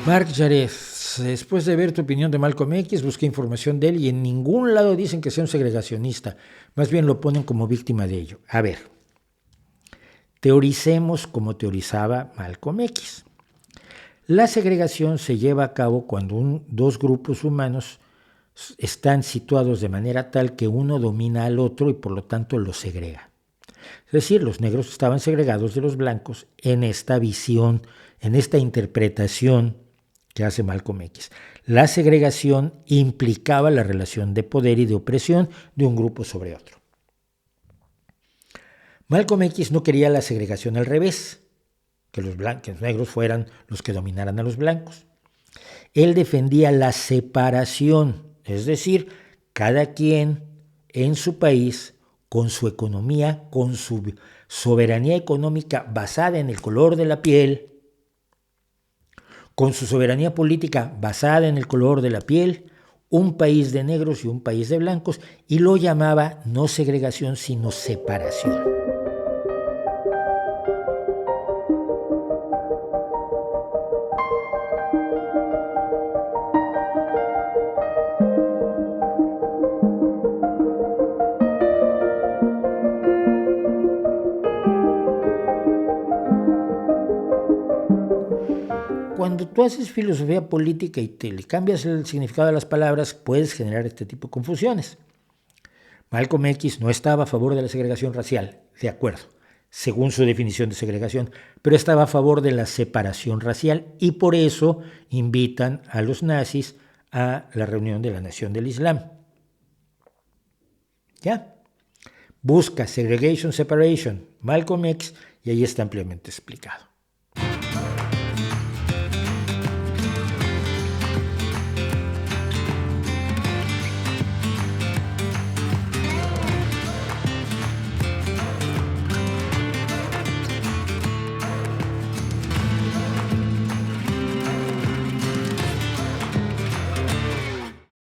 Mark Jared, después de ver tu opinión de Malcolm X, busqué información de él y en ningún lado dicen que sea un segregacionista. Más bien lo ponen como víctima de ello. A ver, teoricemos como teorizaba Malcolm X. La segregación se lleva a cabo cuando dos grupos humanos están situados de manera tal que uno domina al otro y por lo tanto los segrega. Es decir, los negros estaban segregados de los blancos en esta visión, en esta interpretación que hace Malcolm X. La segregación implicaba la relación de poder y de opresión de un grupo sobre otro. Malcolm X no quería la segregación al revés, que los negros fueran los que dominaran a los blancos. Él defendía la separación, es decir, cada quien en su país, con su economía, con su soberanía económica basada en el color de la piel, con su soberanía política basada en el color de la piel, un país de negros y un país de blancos, y lo llamaba no segregación, sino separación. Cuando tú haces filosofía política y te le cambias el significado de las palabras, puedes generar este tipo de confusiones. Malcolm X no estaba a favor de la segregación racial, de acuerdo, según su definición de segregación, pero estaba a favor de la separación racial y por eso invitan a los nazis a la reunión de la Nación del Islam. ¿Ya? Busca Segregation Separation, Malcolm X, y ahí está ampliamente explicado.